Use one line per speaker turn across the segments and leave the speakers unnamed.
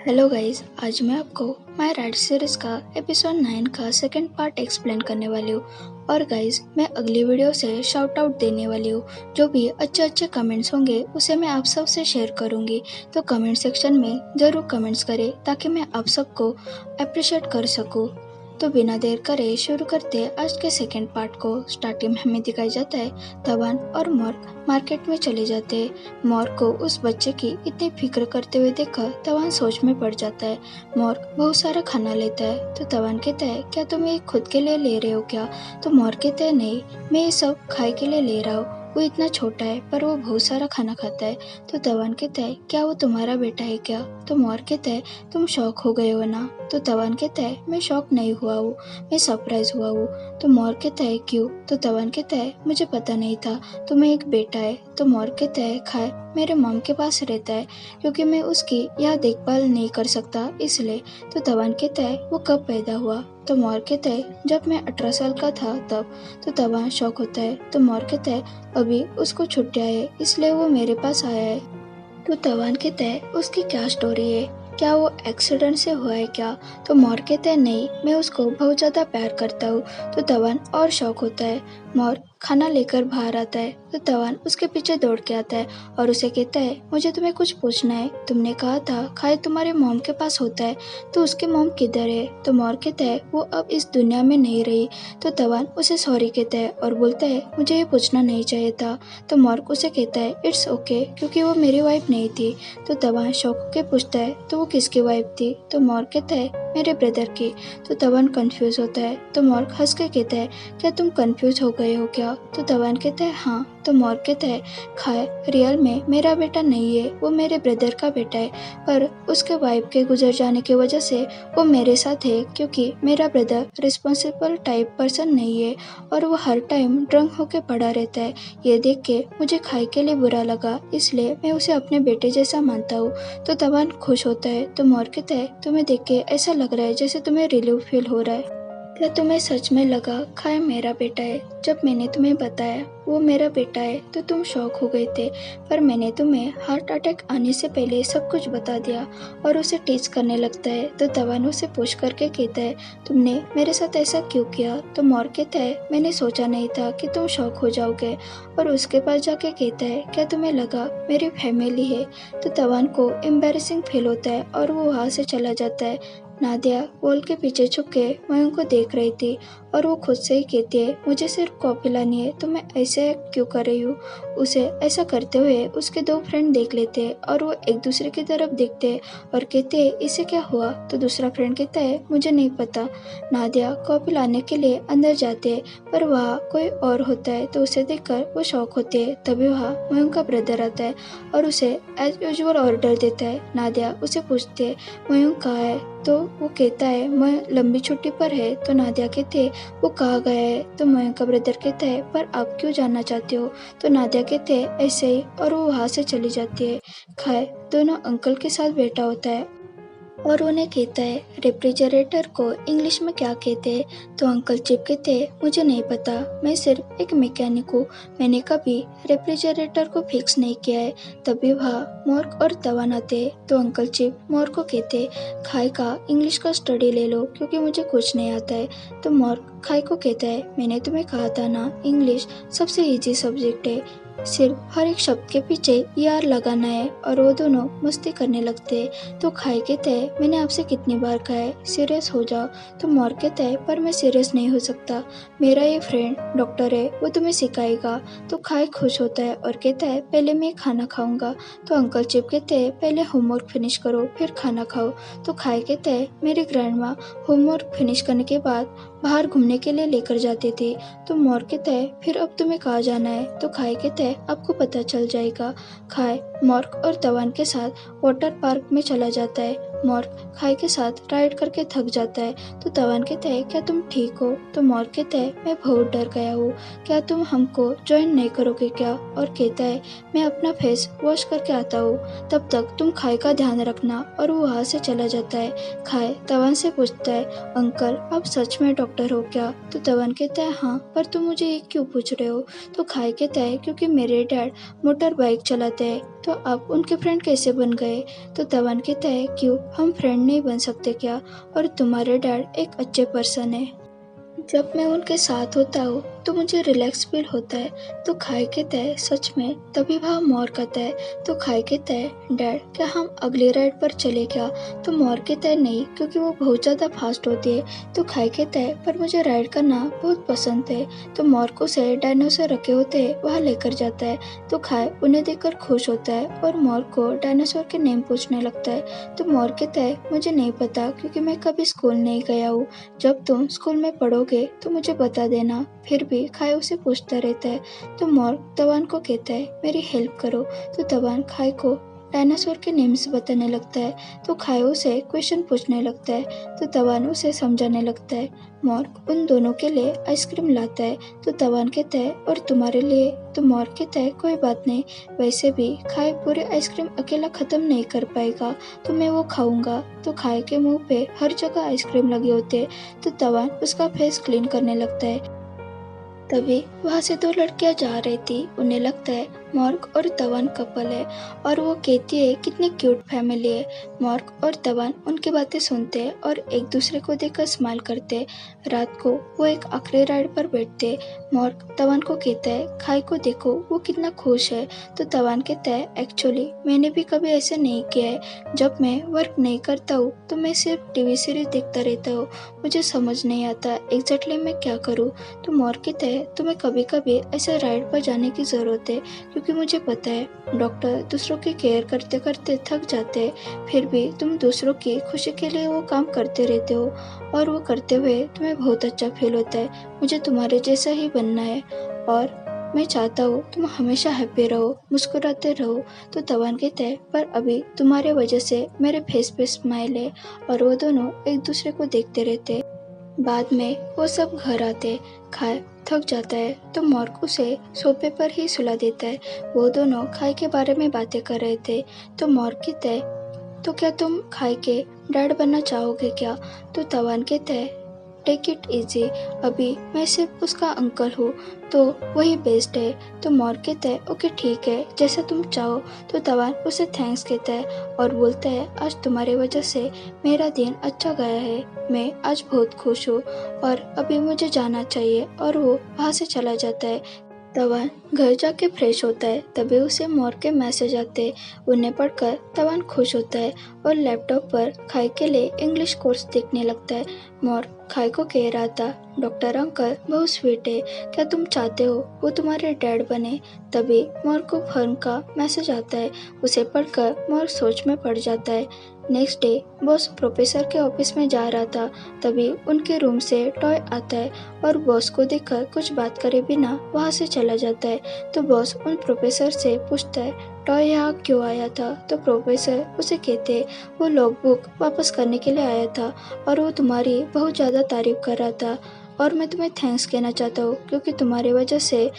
Hello guys, आज मैं आपको माय राइड सीरीज का एपिसोड 9 का सेकंड पार्ट एक्सप्लेन करने वाली हूँ। और गाइस, मैं अगली वीडियो से शाउट आउट देने वाली हूँ। जो भी अच्छे अच्छे कमेंट्स होंगे उसे मैं आप सब से शेयर करूँगी, तो कमेंट सेक्शन में ज़रूर कमेंट्स करें ताकि मैं आप सबको अप्रिशिएट कर सकूँ। तो बिना देर करे शुरू करते आज के सेकंड पार्ट को। स्टार्टिंग में हमें दिखाई जाता है तवान और मॉर्क मार्केट में चले जाते हैं। मॉर्क को उस बच्चे की इतनी फिक्र करते हुए देखकर तवान सोच में पड़ जाता है। मॉर्क बहुत सारा खाना लेता है तो तवान कहता है, क्या तुम ये खुद के लिए ले रहे हो क्या? तो मॉर्क कहता है, नहीं, मैं ये सब खाए के लिए ले रहा हूँ। वो इतना छोटा है पर वो बहुत सारा खाना खाता है। तो तवान कहता है, क्या वो तुम्हारा बेटा है क्या? तो मॉर्क कहता है, तुम शॉक हो गए हो ना? तो तवान कहता है, मैं शॉक नहीं हुआ हूँ, मैं सरप्राइज हुआ हूँ। तो मॉर्क कहता है, क्यों? तो तवान कहता है, मुझे पता नहीं था तुम्हें एक बेटा है। तो मॉर्क कहता है, खाए मेरे मॉम के पास रहता है क्योंकि मैं उसकी यह देखभाल नहीं कर सकता इसलिए। तो तवान कहता है, वो कब पैदा हुआ? तो मॉर्क कहता है, जब मैं 18 साल का था तब। तो तवान शॉक होता है। तो मॉर्क कहता है, अभी उसको छुट्टियां है इसलिए वो मेरे पास आया है। तो तवान कहता है, उसकी क्या स्टोरी है? क्या वो एक्सीडेंट से हुआ है क्या? तो मॉर्क कहता है, नहीं, मैं उसको बहुत ज़्यादा प्यार करता हूँ। तो तवान और शौक होता है। मॉर्क खाना लेकर बाहर आता है तो तवान उसके पीछे दौड़ के आता है और उसे कहता है, मुझे तुम्हें कुछ पूछना है। तुमने कहा था खाए तुम्हारे मॉम के पास होता है, तो उसके मॉम किधर है? तो मॉर्क कहता है, वो अब इस दुनिया में नहीं रही। तो तवान उसे सॉरी कहता है और बोलता है, मुझे ये पूछना नहीं चाहिए था। तो मॉर्क उसे कहता है, इट्स ओके, क्योंकि वो मेरी वाइफ नहीं थी। तो तवान शौक के पूछता है, तो वो किसकी वाइफ थी? तो मॉर्क कहता है, मेरे ब्रदर की। तो तवान कंफ्यूज होता है। तो मॉर्क हंस के कहता है, क्या तुम कंफ्यूज हो गए हो क्या? तो तवान कहता है, हाँ। तो मॉर्क कहता है, खाए रियल में मेरा बेटा नहीं है, वो मेरे ब्रदर का बेटा है, पर उसके वाइफ के गुजर जाने की वजह से वो मेरे साथ है क्योंकि मेरा ब्रदर रिस्पॉन्सिबल टाइप पर्सन नहीं है और वो हर टाइम ड्रंक होके पड़ा रहता है। ये देख के मुझे खाए के लिए बुरा लगा, इसलिए मैं उसे अपने बेटे जैसा मानता हूँ। तो तवान खुश होता है। तो मॉर्क कहता है, तुम्हें देख के ऐसा लग रहा है जैसे तुम्हें रिलीफ फील हो रहा है। क्या तुम्हें सच में लगा खाए मेरा बेटा है? जब मैंने तुम्हें बताया वो मेरा बेटा है तो तुम शॉक हो गए थे, पर मैंने तुम्हें हार्ट अटैक आने से पहले सब कुछ बता दिया। और उसे टीच करने लगता है। तो तवान उसे पुश करके कहता है, तुमने मेरे साथ ऐसा क्यों किया? तो मॉर्क कहता है, मैंने सोचा नहीं था कि तुम शॉक हो जाओगे। और उसके पास जाके कहता है, क्या तुम्हें लगा मेरी फैमिली है? तो तवान को एम्बैरेसिंग फील होता है और वो वहाँ से चला जाता है। नादिया वॉल के पीछे छुप के मयंक को देख रही थी और वो खुद से ही कहती है, मुझे सिर्फ कॉफी लानी है तो मैं ऐसे क्यों कर रही हूँ? उसे ऐसा करते हुए उसके दो फ्रेंड देख लेते हैं और वो एक दूसरे की तरफ देखते हैं और कहते हैं, इसे क्या हुआ? तो दूसरा फ्रेंड कहता है, मुझे नहीं पता। नादिया कॉफी लाने के लिए अंदर जाते हैं पर वहाँ कोई और होता है तो उसे देखकर वो शॉक होते हैं। तभी वहाँ मयंक का ब्रदर आता है और उसे एज यूजुअल ऑर्डर देता है। नादिया उसे पूछती है, मयंक कहाँ है? तो वो कहता है, मैं लंबी छुट्टी पर है। तो नादिया कहते हैं, वो कहाँ गया है? तो मयंक का ब्रदर कहता है, पर आप क्यों जानना चाहते हो? तो नादिया कहते हैं, ऐसे ही, और वो वहाँ से चली जाती है। खाए दोनों अंकल के साथ बैठा होता है और उन्हें कहता है, रेफ्रिजरेटर को इंग्लिश में क्या कहते हैं? तो अंकल चिप कहते हैं, मुझे नहीं पता, मैं सिर्फ एक मैकेनिक हूँ, मैंने कभी रेफ्रिजरेटर को फिक्स नहीं किया है। तभी वहाँ मॉर्क और तवान आते हैं। तो अंकल चिप मॉर्क को कहते हैं, खाई का इंग्लिश का स्टडी ले लो क्योंकि मुझे कुछ नहीं आता है। तो मॉर्क खाई को कहता है, मैंने तुम्हें कहा था ना, इंग्लिश सबसे ईजी सब्जेक्ट है, सिर्फ हर एक शब्द के पीछे यार लगाना है। और वो दोनों मस्ती करने लगते हैं। तो खाई कहता है, मैंने आपसे कितनी बार कहा है सीरियस हो जाओ? तो मॉर्क कहता है, पर मैं सीरियस नहीं हो सकता, मेरा ये फ्रेंड डॉक्टर है, वो तुम्हें सिखाएगा। तो खाई खुश होता है और कहता है, पहले मैं खाना खाऊंगा। तो अंकल चिप कहते हैं, पहले होमवर्क फिनिश करो फिर खाना खाओ। तो खाई कहता है, मेरी ग्रैंडमा होमवर्क फिनिश करने के बाद बाहर घूमने के लिए लेकर जाते थे। तो मॉर्क कहता है, फिर अब तुम्हें कहाँ जाना है? तो खाई कहता है, आपको पता चल जाएगा। खाई मॉर्क और तवान के साथ वाटर पार्क में चला जाता है। मॉर्क खाई के साथ राइड करके थक जाता है। तो तवान कहता है, क्या तुम ठीक हो? तो मॉर्क कहता है, मैं बहुत डर गया हूँ, क्या तुम हमको ज्वाइन नहीं करोगे क्या? और कहता है, मैं अपना फेस वॉश करके आता हूँ, तब तक तुम खाई का ध्यान रखना। और वो वहाँ से चला जाता है। खाई तवान से पूछता है, अंकल आप सच में डॉक्टर हो क्या? तो तवान कहता है, हाँ, पर तुम मुझे ये क्यों पूछ रहे हो? तो खाई कहता है, क्योंकि मेरे डैड मोटर बाइक चलाते हैं। तो आप उनके फ्रेंड कैसे बन गए? तो तवान कहता है, क्यों, हम फ्रेंड नहीं बन सकते क्या? और तुम्हारे डैड एक अच्छे पर्सन है। जब मैं उनके साथ होता हूँ तो मुझे रिलैक्स फील होता है। तो खाई कहता है सच में? तभी वह मोर कहता है। तो खाई कहता है डैड क्या हम अगली राइड पर चले क्या? तो मोर कहता है नहीं, क्योंकि वो बहुत ज़्यादा फास्ट होती है। तो खाई कहता है पर मुझे राइड करना बहुत पसंद है। तो मोर को से डायनासोर रखे होते हैं वह लेकर जाता है। तो खाई उन्हें देखकर खुश होता है और मोर को डायनासोर के नेम पूछने लगता है। तो मोर कहता है मुझे नहीं पता, क्योंकि मैं कभी स्कूल नहीं गया हूँ। जब तुम स्कूल में पढ़ोगे तो मुझे बता देना। फिर भी खाई उसे पूछता रहता है। तो मोर तवान को कहता है मेरी हेल्प करो। तो तवान खाई को डायनासोर के नेम्स बताने लगता है। तो खाई उसे क्वेश्चन पूछने लगता है। तो तवान उसे समझाने लगता है। मोर उन दोनों के लिए आइसक्रीम लाता है। तो तवान कहता है और तुम्हारे लिए? तो मोर कहता है कोई बात नहीं, वैसे भी खाई पूरी आइसक्रीम अकेला खत्म नहीं कर पाएगा, तो मैं वो खाऊंगा। तो खाई के मुंह पे हर जगह आइसक्रीम लगे होते हैं। तो तवान उसका फेस क्लीन करने लगता है। तभी वहां से दो लड़कियां जा रही थी। उन्हें लगता है मॉर्क और तवान कपल है और वो कहती है कितनी क्यूट फैमिली है। मॉर्क और तवान उनकी बातें सुनते हैं और एक दूसरे को देखकर स्माइल करते हैं। रात को वो एक आखिरी राइड पर बैठते हैं। मॉर्क तवान को कहता है खाई को देखो वो कितना खुश है। तो तवान कहता है एक्चुअली मैंने भी कभी ऐसे नहीं किया है। जब मैं वर्क नहीं करता हूँ तो मैं सिर्फ टीवी सीरीज देखता रहता हूँ। मुझे समझ नहीं आता एग्जैक्टली मैं क्या करूँ। तो मॉर्क कहता है तुम्हें कभी कभी ऐसे राइड पर जाने की जरूरत है, क्योंकि मुझे पता है डॉक्टर दूसरों की केयर करते करते थक जाते हैं, फिर भी तुम दूसरों की खुशी के लिए वो काम करते रहते हो और वो करते हुए तुम्हें बहुत अच्छा फील होता है। मुझे तुम्हारे जैसा ही बनना है और मैं चाहता हूँ तुम हमेशा हैप्पी रहो, मुस्कुराते रहो। तो तवान कहते हैं पर अभी तुम्हारे वजह से मेरे फेस पे स्माइल है। और वो दोनों एक दूसरे को देखते रहते हैं। बाद में वो सब घर आते। खाई थक जाता है तो मॉर्क उसे सोफे पर ही सुला देता है। वो दोनों खाई के बारे में बातें कर रहे थे। तो मॉर्क कहता है तो क्या तुम खाई के डैड बनना चाहोगे क्या? तो तवान कहता है टेक इट इजी, अभी मैं सिर्फ उसका अंकल हूँ, तो वही बेस्ट है। तो मॉर्क कहता है ओके ठीक है जैसा तुम चाहो। तो तवान उसे थैंक्स कहता है और बोलता है आज तुम्हारी वजह से मेरा दिन अच्छा गया है, मैं आज बहुत खुश हूँ और अभी मुझे जाना चाहिए। और वो वहाँ से चला जाता है। तवान घर जाके फ्रेश होता है, तभी उसे मॉर्क के मैसेज आते हैं। उन्हें पढ़कर तवान खुश होता है और लैपटॉप पर खाई के लिए इंग्लिश कोर्स देखने लगता है। मॉर्क खाई को कह रहा था डॉक्टर अंकल बहुत स्वीट है, क्या तुम चाहते हो वो तुम्हारे डैड बने? तभी मॉर्क को फर्म का मैसेज आता है। उसे पढ़कर मॉर्क सोच में पड़ जाता है। नेक्स्ट डे बॉस प्रोफेसर के ऑफिस में जा रहा था, तभी उनके रूम से टॉय आता है और बॉस को देखकर कुछ बात करे बिना वहां से चला जाता है। तो बॉस उन प्रोफेसर से पूछता है टॉय यहाँ क्यों आया था? तो प्रोफेसर उसे कहते हैं वो लॉगबुक वापस करने के लिए आया था और वो तुम्हारी बहुत ज़्यादा तारीफ कर रहा था और मैं तुम्हें थैंक्स कहना चाहता हूँ, क्योंकि तुम्हारी वजह से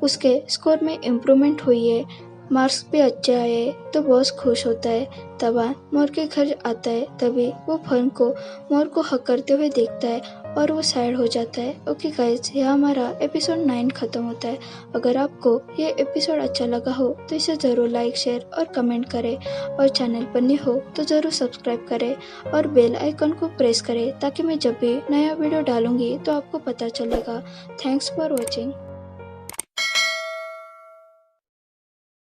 उसके स्कोर में इम्प्रूवमेंट हुई है, मार्क्स भी अच्छे आए। तो बॉस खुश होता है। तवान मोर के घर आता है, तभी वो फर्न को मोर को हक करते हुए देखता है और वो सैड हो जाता है। ओके गाइस, यह हमारा एपिसोड 9 खत्म होता है। अगर आपको ये एपिसोड अच्छा लगा हो तो इसे ज़रूर लाइक शेयर और कमेंट करें और चैनल पर नए हो तो ज़रूर सब्सक्राइब करें और बेल आइकन को प्रेस करें ताकि मैं जब भी नया वीडियो डालूंगी तो आपको पता चलेगा। Thanks for watching.